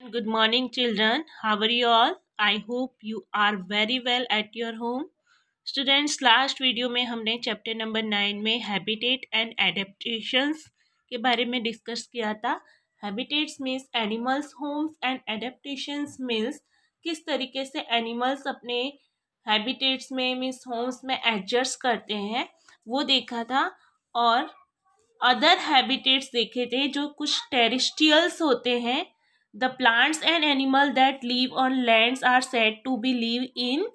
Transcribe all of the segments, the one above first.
Good morning, children. How are you all? I hope you are very well at your home. Students, last video में हमने chapter number 9 में habitat and adaptations के बारे में discuss किया था। Habitats means animals homes and adaptations means किस तरीके से एनिमल्स अपने हैबिटेट्स में मीन्स होम्स में एडजस्ट करते हैं वो देखा था। और अदर हैबिटेट्स देखे थे जो कुछ टेरेस्ट्रियल्स होते हैं। The plants and animal that live on lands are said to be live in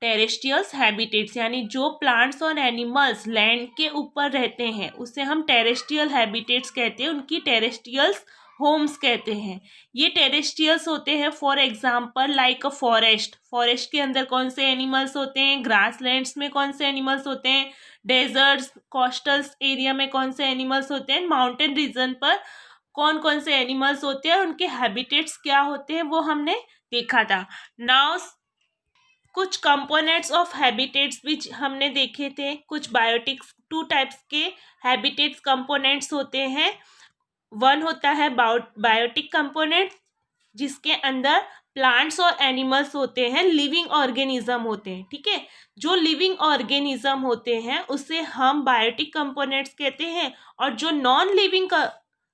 terrestrials habitats, यानी जो प्लांट्स और एनिमल्स लैंड के ऊपर रहते हैं उसे हम टेरेस्ट्रियल हैबिटेट्स कहते हैं, उनकी टेरेस्ट्रियल्स होम्स कहते हैं। ये टेरेस्ट्रियल्स होते हैं for example like a forest. Forest के अंदर कौन से एनिमल्स होते हैं, ग्रासलैंड्स में कौन से एनिमल्स होते हैं, डेजर्ट्स कोस्टल्स एरिया में कौन से एनिमल्स होते हैं, माउंटेन रीजन पर कौन कौन से एनिमल्स होते हैं, उनके हैबिटेट्स क्या होते हैं वो हमने देखा था। नाउ कुछ कंपोनेंट्स ऑफ हैबिटेट्स भी हमने देखे थे। कुछ बायोटिक्स, टू टाइप्स के हैबिटेट्स कंपोनेंट्स होते हैं। वन होता है बायोटिक कंपोनेंट जिसके अंदर प्लांट्स और एनिमल्स होते हैं, लिविंग ऑर्गेनिज्म होते हैं। ठीक है, जो लिविंग ऑर्गेनिज्म होते हैं उसे हम बायोटिक कंपोनेंट्स कहते हैं। और जो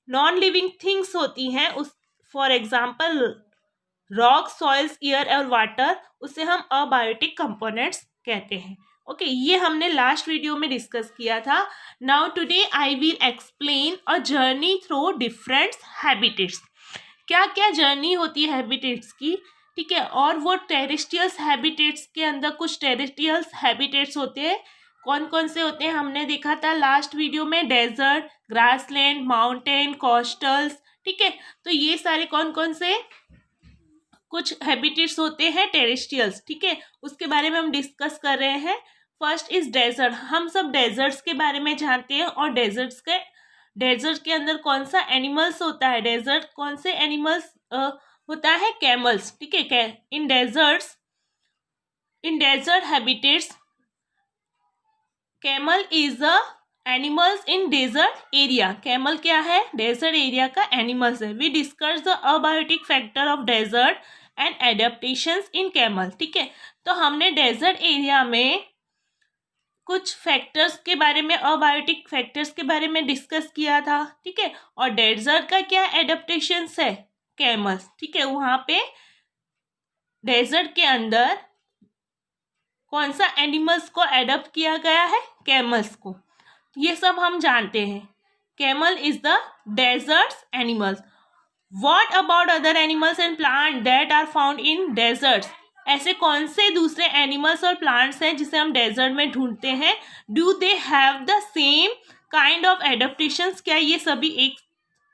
नॉन लिविंग थिंग्स होती हैं उस for example rock, soils, air और वाटर, उसे हम अबायोटिक कंपोनेंट्स कहते हैं। ओके, ये हमने लास्ट वीडियो में डिस्कस किया था। Now today I will explain a journey through different habitats. क्या क्या जर्नी होती है हैबिटेट्स की, ठीक है। और वो टेरेस्ट्रियल्स हैबिटेट्स के अंदर कुछ टेरेस्ट्रियल्स हैबिटेट्स होते हैं, कौन कौन से होते हैं हमने देखा था लास्ट वीडियो में। Desert, grassland, mountain, coastals. ठीक है, तो ये सारे कौन कौन से कुछ हैबिटेट्स होते हैं टेरेस्ट्रियल्स। ठीक है, उसके बारे में हम डिस्कस कर रहे हैं। First is desert. हम सब डेजर्ट्स के बारे में जानते हैं। और डेजर्ट के अंदर कौन सा एनिमल्स होता है, डेजर्ट कौन से एनिमल्स होता है, कैमल्स। ठीक है, in desert habitats camel is a animals in desert area. Camel क्या है, डेजर्ट एरिया का एनिमल्स है। We discuss the abiotic factor of desert and adaptations in camel. ठीक है, तो हमने डेजर्ट एरिया में कुछ फैक्टर्स के बारे में, अबायोटिक फैक्टर्स के बारे में डिस्कस किया था। ठीक है, और डेजर्ट का क्या एडेप्टेशंस है, कैमल्स। ठीक है, वहां पे डेजर्ट के अंदर कौन सा एनिमल्स को एडप्ट किया गया है, कैमल्स को। ये सब हम जानते हैं। Camel is the deserts animals. What about other animals and plant that are found in deserts. ऐसे कौन से दूसरे एनिमल्स और प्लांट्स हैं जिसे हम डेजर्ट में ढूंढते हैं। Do they have the same kind of adaptations. क्या ये सभी एक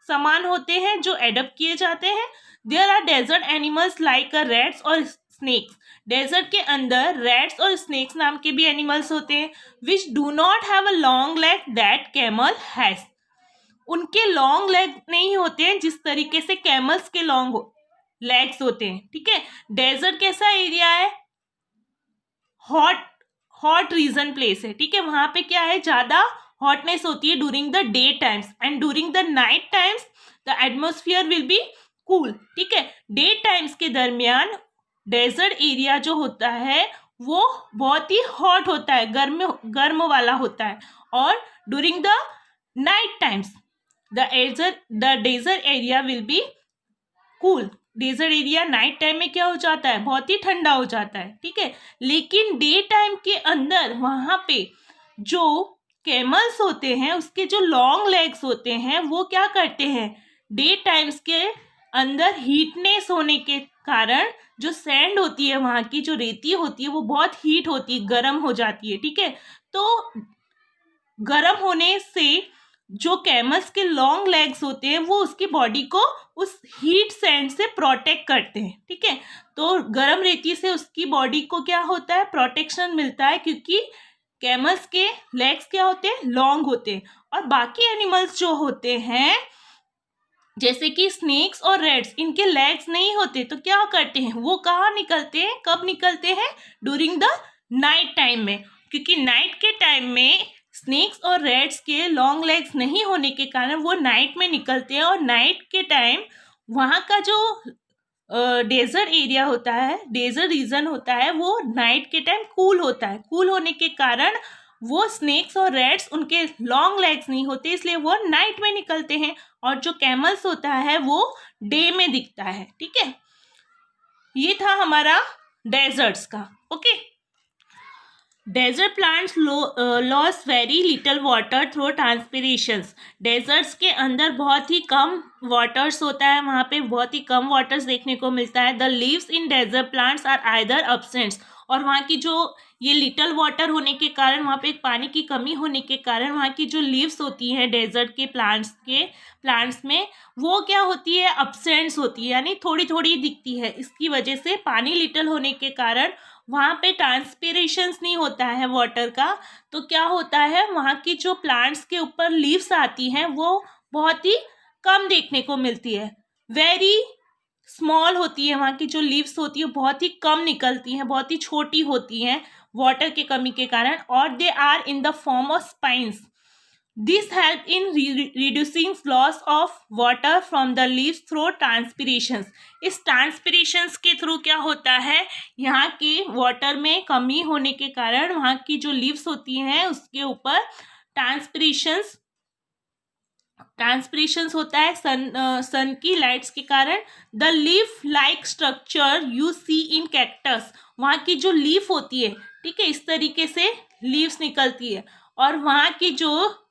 समान होते हैं जो एडप्ट किए जाते हैं। There are desert animals like rats और स्नेक्स। डेजर्ट के अंदर रैट्स और स्नेक्स नाम के भी एनिमल्स होते हैं which do not have a long leg that camel has. उनके लॉन्ग लेग नहीं होते हैं जिस तरीके से कैमल्स के लॉन्ग लेग्स होते हैं। ठीक है, डेजर्ट कैसा एरिया है, हॉट रीजन प्लेस है। ठीक है, वहां पे क्या है, ज्यादा हॉटनेस होती है during the day times and during the night times the atmosphere will be cool. ठीक है, डे टाइम्स के दरमियान डेजर्ट एरिया जो होता है वो बहुत ही हॉट होता है, गर्म वाला होता है। और during the night times the desert area will be cool. Desert area night time में क्या हो जाता है, बहुत ही ठंडा हो जाता है। ठीक है, लेकिन डे टाइम के अंदर वहां पे जो कैमल्स होते हैं उसके जो लॉन्ग लेग्स होते हैं वो क्या करते हैं, डे टाइम्स के अंदर हीटनेस होने के कारण जो सैंड होती है, वहां की जो रेती होती है वो बहुत हीट होती है, गर्म हो जाती है। ठीक है, तो गर्म होने से जो कैमल्स के लॉन्ग लेग्स होते हैं वो उसकी बॉडी को उस हीट सैंड से प्रोटेक्ट करते हैं। ठीक है, तो गर्म रेती से उसकी बॉडी को क्या होता है, प्रोटेक्शन मिलता है, क्योंकि कैमल्स के लेग्स क्या होते हैं, लॉन्ग होते हैं। और बाकी एनिमल्स जो होते हैं जैसे कि स्नेक्स और रैट्स, इनके लेग्स नहीं होते, तो क्या करते हैं, वो कहाँ निकलते हैं, कब निकलते हैं, ड्यूरिंग द नाइट टाइम में। क्योंकि नाइट के टाइम में स्नेक्स और रैट्स के लॉन्ग लेग्स नहीं होने के कारण वो नाइट में निकलते हैं। और नाइट के टाइम वहाँ का जो डेजर्ट एरिया होता है, डेजर्ट रीजन होता है, वो नाइट के टाइम कूल होता है। कूल होने के कारण वो स्नेक्स और रैट्स, उनके लॉन्ग लेग्स नहीं होते, इसलिए वो नाइट में निकलते हैं। और जो कैमल्स होता है वो डे में दिखता है। ठीक है, ये था हमारा डेजर्ट्स का। Okay, desert plants loss very little water through transpirations. Deserts के अंदर बहुत ही कम वाटर्स होता है, वहाँ पे बहुत ही कम वाटर्स देखने को मिलता है। The leaves in desert plants are either absents, और वहाँ की जो ये लिटल वाटर होने के कारण, वहाँ पे पानी की कमी होने के कारण, वहाँ की जो लीव्स होती हैं डेजर्ट के प्लांट्स में, वो क्या होती है, अब्सेंट्स होती है, यानी थोड़ी थोड़ी दिखती है। इसकी वजह से पानी लिटल होने के कारण वहाँ पे ट्रांसपिरेशंस नहीं होता है वाटर का, तो क्या होता है, वहाँ की जो प्लांट्स के ऊपर लीव्स आती हैं वो बहुत ही कम देखने को मिलती है। वेरी स्मॉल होती है, वहाँ की जो लीव्स होती है बहुत ही कम निकलती हैं, बहुत ही छोटी होती हैं वाटर की कमी के कारण। और they are in the form of spines. This help in reducing loss of water from the leaves through transpirations. इस ट्रांसपिरेशंस के थ्रू क्या होता है, यहाँ की वाटर में कमी होने के कारण वहाँ की जो लीव्स होती हैं उसके ऊपर ट्रांसपिरेशंस होता है सन की लाइट्स के कारण। The leaf like structure you see in cactus. वहाँ की जो लीफ होती है, ठीक है, इस तरीके से लीव्स निकलती है। और वहाँ की जो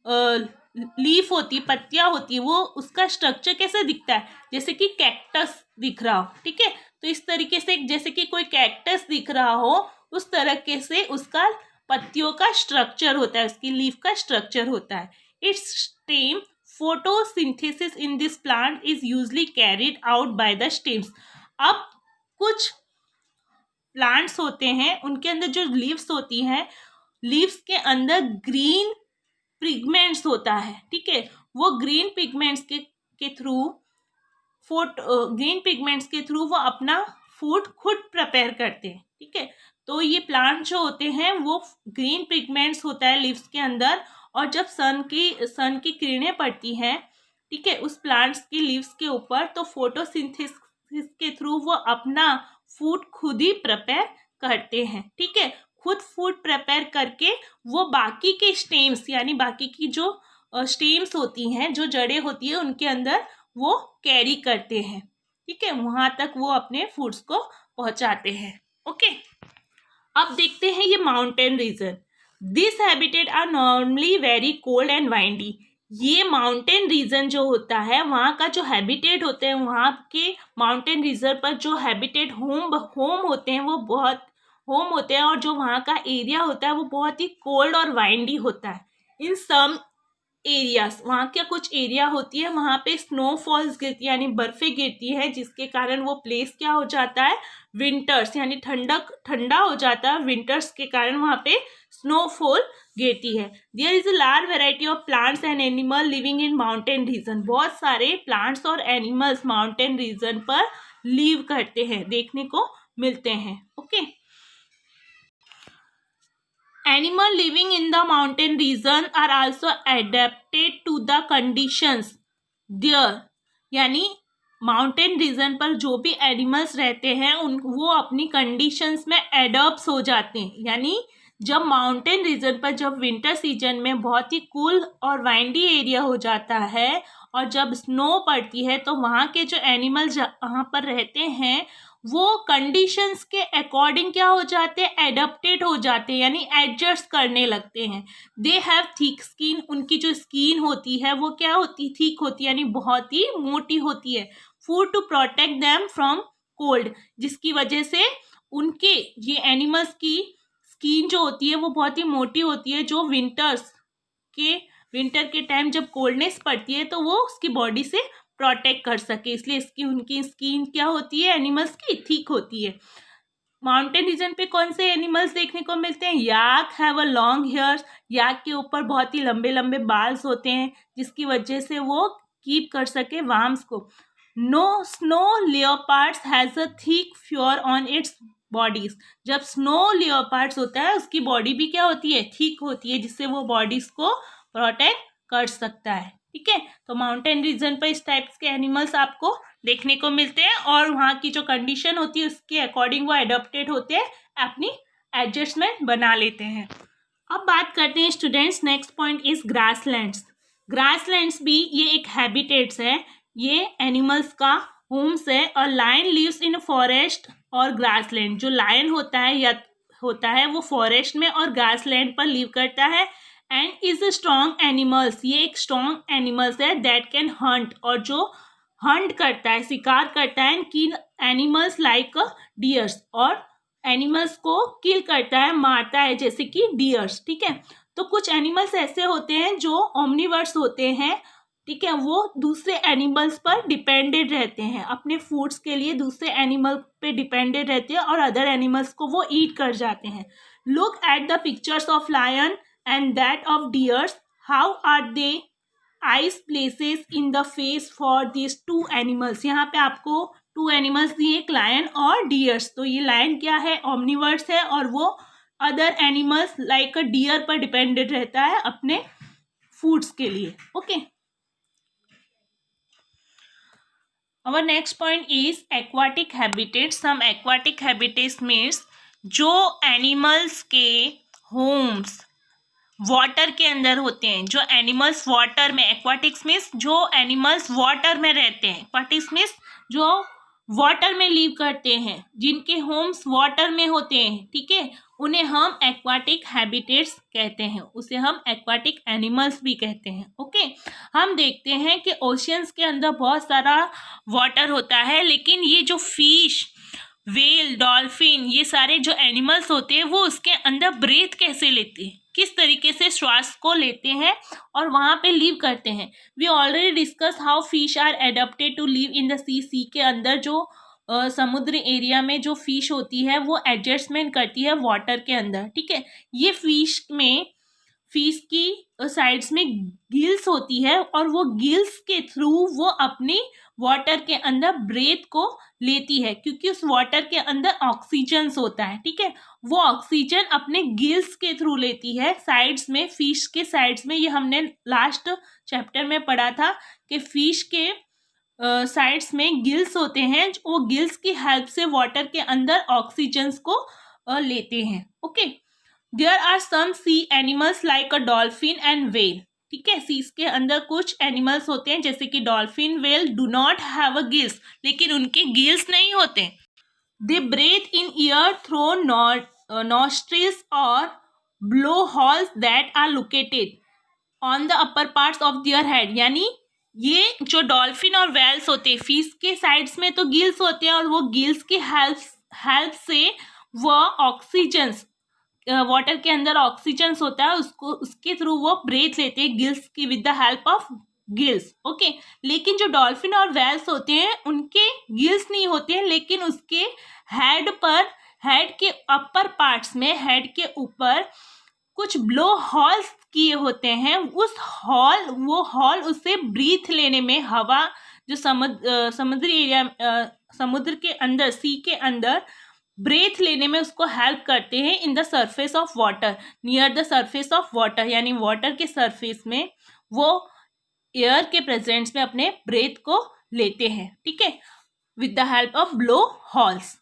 लीफ होती है, पत्तियाँ होती है, वो उसका स्ट्रक्चर कैसे दिखता है, जैसे कि कैक्टस दिख रहा हो। ठीक है, तो इस तरीके से जैसे कि कोई कैक्टस दिख रहा हो, उस तरीके से उसका पत्तियों का स्ट्रक्चर होता है, उसकी लीफ का स्ट्रक्चर होता है। It's stem photosynthesis in this plant is usually carried out by the stems। अब कुछ प्लांट्स होते हैं, उनके अंदर जो लीव्स होती हैं, लीव्स के अंदर ग्रीन पिगमेंट्स होता है। ठीक है, वो ग्रीन पिगमेंट्स के थ्रू वो अपना फूड खुद प्रिपेयर करते हैं। ठीक है, तो ये प्लांट जो होते हैं वो ग्रीन पिगमेंट्स होता है लीव्स के अंदर, और जब सन की किरणें पड़ती हैं, ठीक है, उस प्लांट्स की लीव्स के ऊपर, तो फोटोसिंथेसिस के थ्रू वो अपना फूड खुद ही प्रिपेयर करते हैं। ठीक है, खुद फूड प्रिपेयर करके वो बाकी के स्टेम्स, यानी बाकी की जो स्टेम्स होती हैं, जो जड़ें होती है, उनके अंदर वो कैरी करते हैं। ठीक है, वहां तक वो अपने फूड्स को पहुंचाते हैं। ओके, अब देखते हैं ये mountain region. This habitat are normally very cold and windy. ये माउंटेन रीजन जो होता है, वहाँ का जो हैबिटेट होते हैं, वहाँ के माउंटेन रीजन पर जो हैबिटेट होम होते हैं, वो बहुत होम होते हैं, और जो वहाँ का एरिया होता है वो बहुत ही कोल्ड और वाइंडी होता है। इन सम एरियाज, वहाँ का कुछ एरिया होती है, वहाँ पे स्नोफॉल्स गिरती है, यानी बर्फें गिरती है, जिसके कारण वो प्लेस क्या हो जाता है, विंटर्स, यानी ठंडा हो जाता है। विंटर्स के कारण वहाँ पे स्नोफॉल गिरती है। There is a large variety of plants and animal living in mountain region. बहुत सारे प्लांट्स और एनिमल्स माउंटेन रीजन पर लिव करते हैं, देखने को मिलते हैं। Okay, Animals living in the mountain region are also adapted to the conditions there। यानी माउंटेन रीजन पर जो भी एनिमल्स रहते हैं वो अपनी कंडीशंस में एडॉप्ट हो जाते हैं। यानी जब माउंटेन रीजन पर जब विंटर सीजन में बहुत ही कूल और वाइंडी एरिया हो जाता है, और जब स्नो पड़ती है, तो वहाँ के जो एनिमल्स वहाँ पर रहते हैं वो कंडीशंस के अकॉर्डिंग क्या हो जाते हैं, एडप्टेड हो जाते हैं, यानी एडजस्ट करने लगते हैं। They have thick skin. उनकी जो स्किन होती है वो क्या होती, थिक होती है, यानी बहुत ही मोटी होती है। Food to protect them from cold, जिसकी वजह से उनके ये एनिमल्स की स्किन जो होती है वो बहुत ही मोटी होती है, जो विंटर के टाइम जब कोल्डनेस पड़ती है तो वो उसकी बॉडी से प्रोटेक्ट कर सके, इसलिए उनकी स्किन क्या होती है, एनिमल्स की थिक होती है। माउंटेन रीजन पे कौन से एनिमल्स देखने को मिलते हैं, याक हैव अ लॉन्ग हेयर्स। याक के ऊपर बहुत ही लंबे लंबे बाल्स होते हैं, जिसकी वजह से वो कीप कर सके वार्म्स को। No snow leopards has a thick fur on its bodies. जब स्नो लियोपार्ड्स होता है उसकी बॉडी भी क्या होती है, थिक होती है, जिससे वो बॉडीज को प्रोटेक्ट कर सकता है। ठीक है, तो माउंटेन रीजन पर इस टाइप्स के एनिमल्स आपको देखने को मिलते हैं और वहाँ की जो कंडीशन होती है उसके अकॉर्डिंग वो अडॉप्टेड होते हैं, अपनी एडजस्टमेंट बना लेते हैं। अब बात करते हैं students, next point is grasslands. Grasslands भी ये एक हैबिटेट्स है, ये एनिमल्स का होम्स है। और लायन लिव्स इन फॉरेस्ट और ग्रासलैंड। जो लायन होता है वो फॉरेस्ट में और ग्रासलैंड पर लिव करता है। एंड इज स्ट्रॉन्ग एनिमल्स, ये एक स्ट्रॉन्ग एनिमल्स है दैट कैन हंट, और जो हंट करता है, शिकार करता है, and kill animals like dears, और एनिमल्स को किल करता है, मारता है, जैसे कि डियर्स। ठीक है, तो कुछ एनिमल्स ऐसे होते हैं जो ओमनिवर्स होते हैं। ठीक है, वो दूसरे एनिमल्स पर डिपेंडेड रहते हैं, अपने फूड्स के लिए दूसरे एनिमल पे डिपेंडेड रहते हैं और अदर एनिमल्स को वो ईट कर जाते हैं। Look at the pictures of lion and that of deers, how are they eyes places in the face for this two animals. यहाँ पे आपको टू एनिमल्स दिए, एक लायन और डियर्स। तो ये लायन क्या है, ओमनिवर्स है, और वो other animals like a deer पर डिपेंडेड रहता है अपने फूड्स के लिए। Okay, our next point is aquatic habitats. Some aquatic habitats means जो एनिमल्स के होम्स वाटर के अंदर होते हैं, जो एनिमल्स वाटर में, एक्वाटिक्स मीन्स जो एनिमल्स वाटर में रहते हैं, एक्वाटिक्स मीन्स जो वाटर में लिव करते हैं, जिनके होम्स वाटर में होते हैं। ठीक है, उन्हें हम एक्वाटिक हैबिटेट्स कहते हैं, उसे हम एक्वाटिक एनिमल्स भी कहते हैं। ओके, हम देखते हैं कि ओशियंस के अंदर बहुत सारा वाटर होता है, लेकिन ये जो फिश, व्हेल, डॉल्फिन, ये सारे जो एनिमल्स होते हैं वो उसके अंदर ब्रेथ कैसे लेते हैं, किस तरीके से श्वास को लेते हैं और वहाँ पे लिव करते हैं। We already discuss how fish are adapted to live in the sea के अंदर जो समुद्र एरिया में जो फिश होती है वो एडजस्टमेंट करती है वाटर के अंदर। ठीक है, ये फिश की साइड्स में गिल्स होती है और वो गिल्स के थ्रू वो अपनी वाटर के अंदर ब्रेथ को लेती है, क्योंकि उस वाटर के अंदर ऑक्सीजन होता है। ठीक है, वो ऑक्सीजन अपने गिल्स के थ्रू लेती है साइड्स में, फिश के साइड्स में। ये हमने लास्ट चैप्टर में पढ़ा था कि फिश के साइड्स में गिल्स होते हैं, वो गिल्स की हेल्प से वाटर के अंदर ऑक्सीजन को लेते हैं। Okay, there are some sea animals like a dolphin and whale. ठीक है, सीज के अंदर कुछ एनिमल्स होते हैं जैसे कि dolphin, whale do not have a gills, लेकिन उनके गिल्स नहीं होते। They breathe in air through nostrils और blow holes that are located on the upper parts of their head. यानी ये जो डॉल्फिन और वेल्स होते हैं, फिश के साइड्स में तो गिल्स होते हैं और वो गिल्स की हेल्प से वो ऑक्सीजन, वाटर के अंदर ऑक्सीजन होता है, उसको उसके थ्रू वो ब्रेथ लेते हैं गिल्स की, with the help of gills. Okay, लेकिन जो डॉल्फिन और वेल्स होते हैं उनके गिल्स नहीं होते हैं, लेकिन उसके हेड के अपर पार्ट्स में, हेड के ऊपर कुछ ब्लो हॉल्स किए होते हैं। वो हॉल उसे ब्रीथ लेने में, हवा जो समुद्री एरिया, समुद्र के अंदर, सी के अंदर ब्रेथ लेने में उसको हेल्प करते हैं in the surface of water, near the surface of water. यानी वाटर के सरफेस में वो एयर के प्रेजेंस में अपने ब्रेथ को लेते हैं। ठीक है, with the help of blow halls.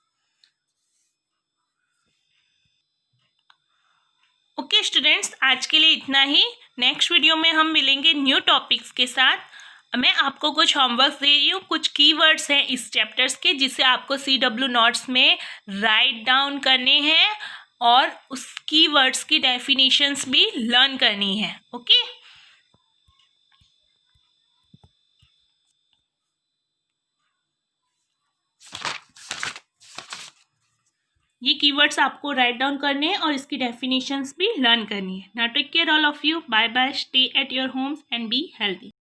Okay students, आज के लिए इतना ही। नेक्स्ट वीडियो में हम मिलेंगे न्यू टॉपिक्स के साथ। मैं आपको कुछ होमवर्क दे रही हूँ, कुछ कीवर्ड्स हैं इस चैप्टर्स के जिसे आपको CW नोट्स में राइट डाउन करने हैं और उस कीवर्ड्स की डेफिनेशंस भी लर्न करनी है। ओके, ये कीवर्ड्स आपको राइट डाउन करने हैं और इसकी डेफिनेशंस भी लर्न करनी है। Now take care all of you, bye bye, stay at your homes and be healthy.